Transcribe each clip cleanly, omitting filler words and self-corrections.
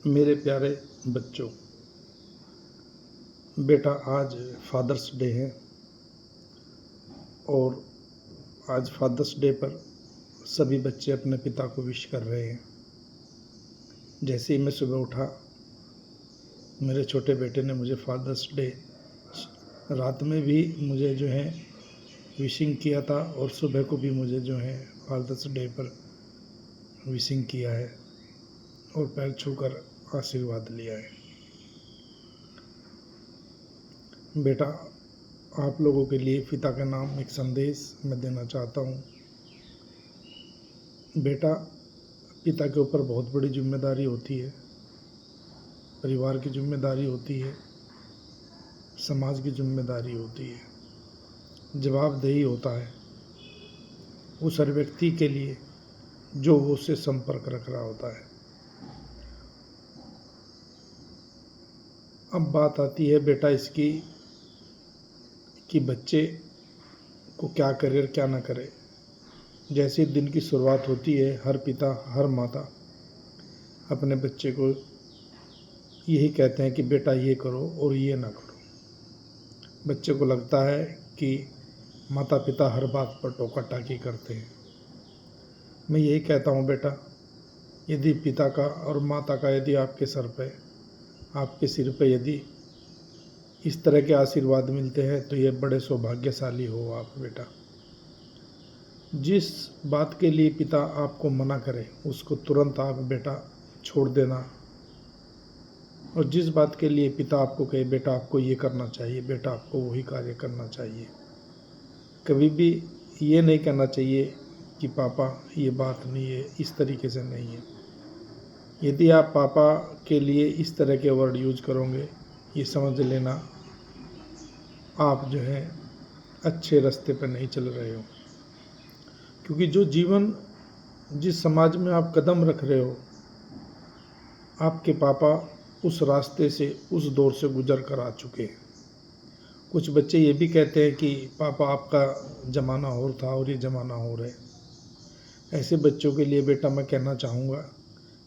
मेरे प्यारे बच्चों, बेटा आज फादर्स डे है और आज फादर्स डे पर सभी बच्चे अपने पिता को विश कर रहे हैं। जैसे ही मैं सुबह उठा, मेरे छोटे बेटे ने मुझे फादर्स डे रात में भी मुझे विशिंग किया था और सुबह को भी मुझे फादर्स डे पर विशिंग किया है और पैर छूकर आशीर्वाद लिया है। बेटा, आप लोगों के लिए पिता का नाम एक संदेश मैं देना चाहता हूँ। बेटा, पिता के ऊपर बहुत बड़ी जिम्मेदारी होती है, परिवार की जिम्मेदारी होती है, समाज की जिम्मेदारी होती है, जवाबदेही होता है उस हर व्यक्ति के लिए जो वो उससे संपर्क रख रहा होता है। अब बात आती है बेटा इसकी कि बच्चे को क्या करे और क्या ना करे। जैसे दिन की शुरुआत होती है, हर पिता हर माता अपने बच्चे को यही कहते हैं कि बेटा ये करो और ये ना करो। बच्चे को लगता है कि माता पिता हर बात पर टोका टाकी करते हैं। मैं यही कहता हूँ बेटा, यदि पिता का और माता का यदि आपके सिर पे यदि इस तरह के आशीर्वाद मिलते हैं तो ये बड़े सौभाग्यशाली हो आप बेटा। जिस बात के लिए पिता आपको मना करे उसको तुरंत आप बेटा छोड़ देना, और जिस बात के लिए पिता आपको कहे बेटा आपको ये करना चाहिए, बेटा आपको वही कार्य करना चाहिए। कभी भी ये नहीं कहना चाहिए कि पापा ये बात नहीं है, इस तरीके से नहीं है। यदि आप पापा के लिए इस तरह के वर्ड यूज करोगे, ये समझ लेना आप अच्छे रास्ते पर नहीं चल रहे हो। क्योंकि जिस समाज में आप कदम रख रहे हो, आपके पापा उस रास्ते से उस दौर से गुजर कर आ चुके हैं। कुछ बच्चे ये भी कहते हैं कि पापा आपका ज़माना और था और ये ज़माना और है। ऐसे बच्चों के लिए बेटा मैं कहना चाहूँगा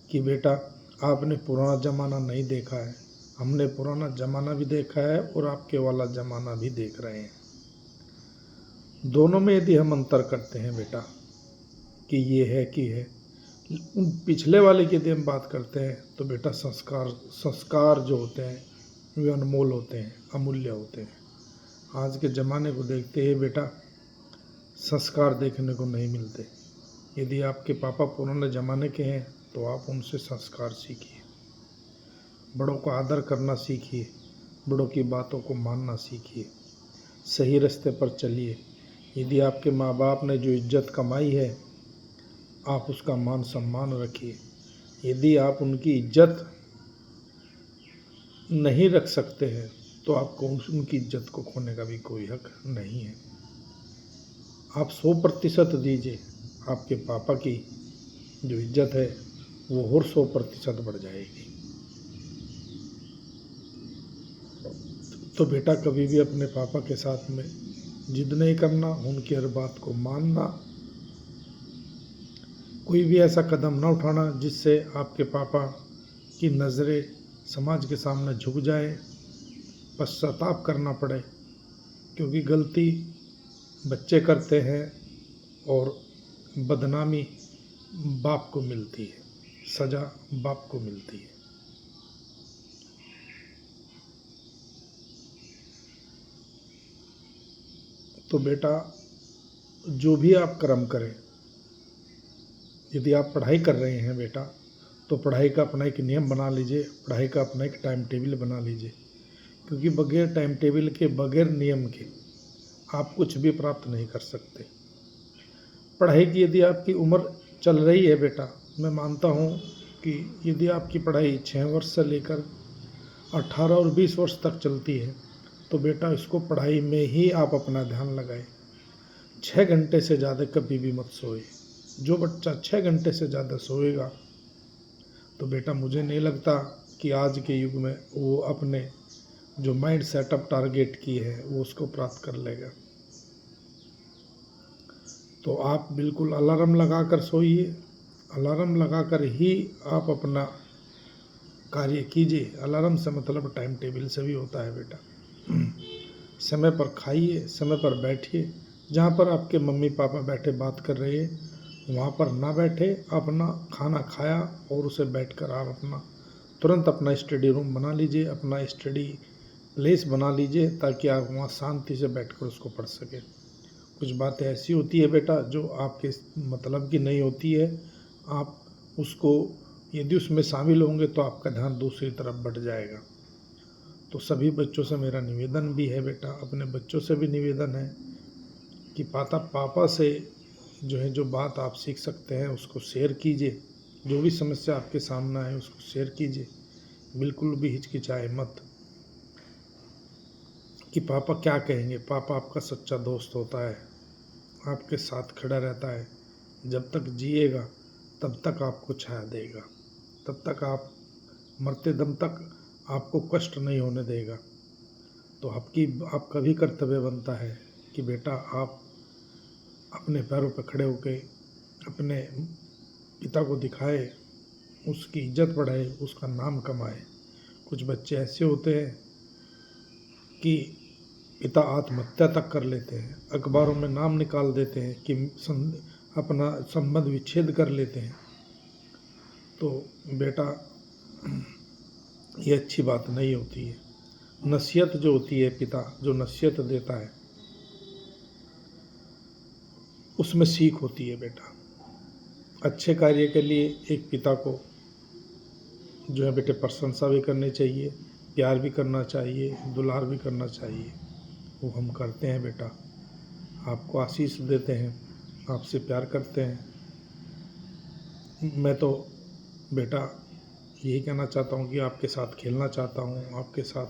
कि बेटा आपने पुराना ज़माना नहीं देखा है, हमने पुराना ज़माना भी देखा है और आपके वाला ज़माना भी देख रहे हैं। दोनों में यदि हम अंतर करते हैं बेटा कि ये है कि है, उन पिछले वाले की यदि हम बात करते हैं तो बेटा संस्कार जो होते हैं वे अनमोल होते हैं, अमूल्य होते हैं। आज के ज़माने को देखते हैं बेटा, संस्कार देखने को नहीं मिलते। यदि आपके पापा पुराने ज़माने के हैं तो आप उनसे संस्कार सीखिए, बड़ों को आदर करना सीखिए, बड़ों की बातों को मानना सीखिए, सही रास्ते पर चलिए। यदि आपके माँ बाप ने जो इज्जत कमाई है आप उसका मान सम्मान रखिए। यदि आप उनकी इज्जत नहीं रख सकते हैं तो आपको उनकी इज्जत को खोने का भी कोई हक नहीं है। आप 100% दीजिए, आपके पापा की जो इज्जत है वो और 100% बढ़ जाएगी। तो बेटा कभी भी अपने पापा के साथ में जिद नहीं करना, उनकी हर बात को मानना, कोई भी ऐसा कदम ना उठाना जिससे आपके पापा की नज़रें समाज के सामने झुक जाए, पश्चाताप करना पड़े। क्योंकि गलती बच्चे करते हैं और बदनामी बाप को मिलती है, सज़ा बाप को मिलती है। तो बेटा जो भी आप कर्म करें, यदि आप पढ़ाई कर रहे हैं बेटा तो पढ़ाई का अपना एक नियम बना लीजिए, पढ़ाई का अपना एक टाइम टेबल बना लीजिए। क्योंकि बगैर टाइम टेबल के, बगैर नियम के आप कुछ भी प्राप्त नहीं कर सकते। पढ़ाई की यदि आपकी उम्र चल रही है बेटा, मैं मानता हूँ कि यदि आपकी पढ़ाई 6 वर्ष से लेकर 18 और 20 वर्ष तक चलती है तो बेटा इसको पढ़ाई में ही आप अपना ध्यान लगाएं। 6 घंटे से ज़्यादा कभी भी मत सोए। जो बच्चा 6 घंटे से ज़्यादा सोएगा तो बेटा मुझे नहीं लगता कि आज के युग में वो अपने जो माइंड सेटअप टारगेट की है वो उसको प्राप्त कर लेगा। तो आप बिल्कुल अलार्म लगा कर सोइए, अलार्म लगा कर ही आप अपना कार्य कीजिए। अलार्म से मतलब टाइम टेबल से भी होता है बेटा। समय पर खाइए, समय पर बैठिए। जहाँ पर आपके मम्मी पापा बैठे बात कर रहे हैं वहाँ पर ना बैठे, अपना खाना खाया और उसे बैठकर आप अपना तुरंत अपना स्टडी रूम बना लीजिए, अपना स्टडी प्लेस बना लीजिए, ताकि आप वहाँ शांति से बैठकर उसको पढ़ सकें। कुछ बातें ऐसी होती है बेटा जो आपके मतलब की नहीं होती है, आप उसको यदि उसमें शामिल होंगे तो आपका ध्यान दूसरी तरफ बढ़ जाएगा। तो सभी बच्चों से मेरा निवेदन भी है बेटा, अपने बच्चों से भी निवेदन है कि पापा से जो बात आप सीख सकते हैं उसको शेयर कीजिए। जो भी समस्या आपके सामने है उसको शेयर कीजिए, बिल्कुल भी हिचकिचाए मत कि पापा क्या कहेंगे। पापा आपका सच्चा दोस्त होता है, आपके साथ खड़ा रहता है। जब तक जिएगा तब तक आपको छाया देगा, तब तक आप मरते दम तक आपको कष्ट नहीं होने देगा। तो आपका भी कर्तव्य बनता है कि बेटा आप अपने पैरों पर खड़े होकर अपने पिता को दिखाए, उसकी इज्जत बढ़ाए, उसका नाम कमाए। कुछ बच्चे ऐसे होते हैं कि पिता आत्महत्या तक कर लेते हैं, अखबारों में नाम निकाल देते हैं कि अपना संबंध विच्छेद कर लेते हैं। तो बेटा ये अच्छी बात नहीं होती है। नसीहत जो होती है, पिता जो नसीहत देता है उसमें सीख होती है बेटा। अच्छे कार्य के लिए एक पिता को बेटे प्रशंसा भी करनी चाहिए, प्यार भी करना चाहिए, दुलार भी करना चाहिए। वो हम करते हैं बेटा, आपको आशीष देते हैं, आपसे प्यार करते हैं। मैं तो बेटा यही कहना चाहता हूँ कि आपके साथ खेलना चाहता हूँ, आपके साथ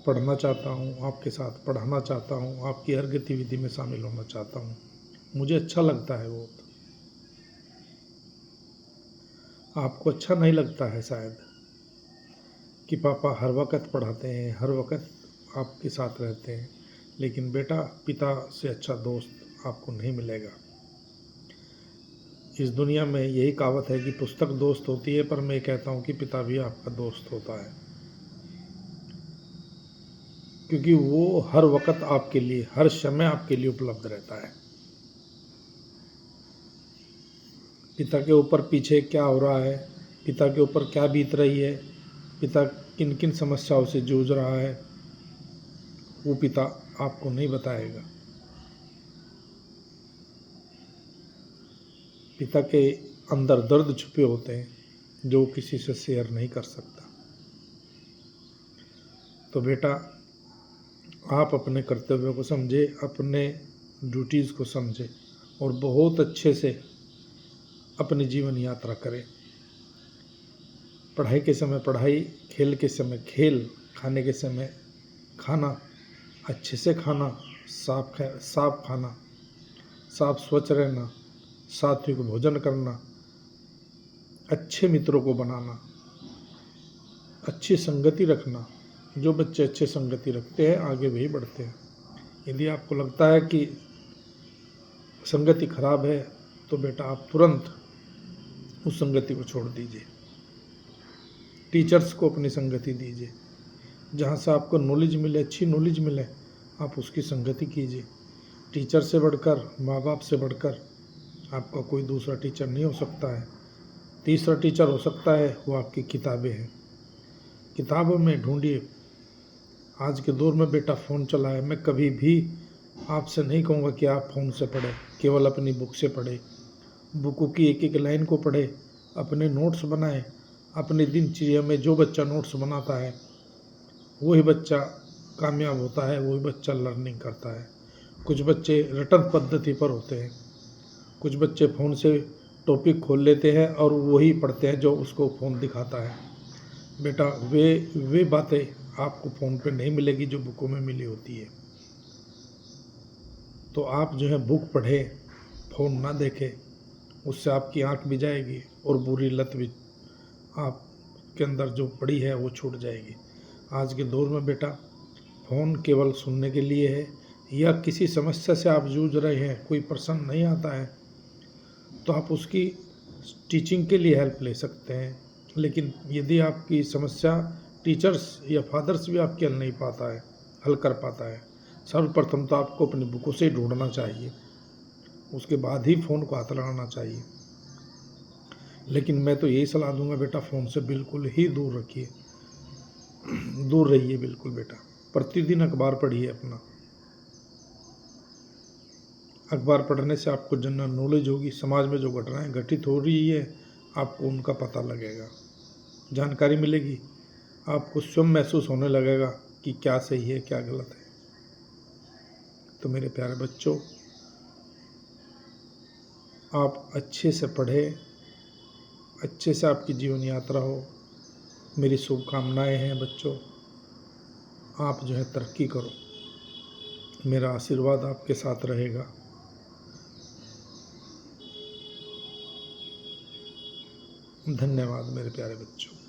पढ़ना चाहता हूँ, आपके साथ पढ़ाना चाहता हूँ, आपकी हर गतिविधि में शामिल होना चाहता हूँ। मुझे अच्छा लगता है बहुत। आपको अच्छा नहीं लगता है शायद कि पापा हर वक्त पढ़ाते हैं, हर वक्त आपके साथ रहते हैं, लेकिन बेटा पिता से अच्छा दोस्त आपको नहीं मिलेगा। इस दुनिया में यही कहावत है कि पुस्तक दोस्त होती है, पर मैं कहता हूँ कि पिता भी आपका दोस्त होता है, क्योंकि वो हर वक्त आपके लिए, हर समय आपके लिए उपलब्ध रहता है। पिता के ऊपर पीछे क्या हो रहा है, पिता के ऊपर क्या बीत रही है, पिता किन किन समस्याओं से जूझ रहा है, वो पिता आपको नहीं बताएगा। पिता के अंदर दर्द छुपे होते हैं जो किसी से शेयर नहीं कर सकता। तो बेटा आप अपने कर्तव्यों को समझे, अपने ड्यूटीज़ को समझे और बहुत अच्छे से अपनी जीवन यात्रा करें। पढ़ाई के समय पढ़ाई, खेल के समय खेल, खाने के समय खाना, अच्छे से खाना, साफ खाना, साफ स्वच्छ रहना, सात्विक भोजन करना, अच्छे मित्रों को बनाना, अच्छी संगति रखना। जो बच्चे अच्छे संगति रखते हैं आगे वही बढ़ते हैं। यदि आपको लगता है कि संगति खराब है तो बेटा आप तुरंत उस संगति को छोड़ दीजिए। टीचर्स को अपनी संगति दीजिए, जहाँ से आपको नॉलेज मिले, अच्छी नॉलेज मिले, आप उसकी संगति कीजिए। टीचर से बढ़कर, माँ बाप से बढ़कर आपका कोई दूसरा टीचर नहीं हो सकता है। तीसरा टीचर हो सकता है वो आपकी किताबें हैं। किताबों में ढूंढिए। आज के दौर में बेटा फ़ोन चला है, मैं कभी भी आपसे नहीं कहूँगा कि आप फ़ोन से पढ़ें, केवल अपनी बुक से पढ़ें। बुकों की एक एक लाइन को पढ़ें, अपने नोट्स बनाएं। अपनी दिनचर्या में जो बच्चा नोट्स बनाता है वही बच्चा कामयाब होता है, वही बच्चा लर्निंग करता है। कुछ बच्चे रटन पद्धति पर होते हैं, कुछ बच्चे फ़ोन से टॉपिक खोल लेते हैं और वही पढ़ते हैं जो उसको फ़ोन दिखाता है। बेटा वे बातें आपको फ़ोन पे नहीं मिलेगी जो बुकों में मिली होती है। तो आप बुक पढ़ें, फ़ोन ना देखें, उससे आपकी आँख भी जाएगी और बुरी लत भी आपके अंदर जो पड़ी है वो छूट जाएगी। आज के दौर में बेटा फ़ोन केवल सुनने के लिए है, या किसी समस्या से आप जूझ रहे हैं, कोई प्रश्न नहीं आता है तो आप उसकी टीचिंग के लिए हेल्प ले सकते हैं। लेकिन यदि आपकी समस्या टीचर्स या फादर्स भी आपकी हल कर पाता है, सर्वप्रथम तो आपको अपनी बुकों से ढूंढना चाहिए, उसके बाद ही फ़ोन को हाथ लगाना चाहिए। लेकिन मैं तो यही सलाह दूंगा, बेटा फ़ोन से बिल्कुल ही दूर रखिए, दूर रहिए बिल्कुल बेटा। प्रतिदिन अखबार पढ़िए अपना। अखबार पढ़ने से आपको जनरल नॉलेज होगी, समाज में जो घटनाएं घटित हो रही है आपको उनका पता लगेगा, जानकारी मिलेगी, आपको स्वयं महसूस होने लगेगा कि क्या सही है क्या गलत है। तो मेरे प्यारे बच्चों, आप अच्छे से पढ़ें, अच्छे से आपकी जीवन यात्रा हो, मेरी शुभकामनाएं हैं बच्चों। आप जो है तरक्की करो, मेरा आशीर्वाद आपके साथ रहेगा। धन्यवाद मेरे प्यारे बच्चों।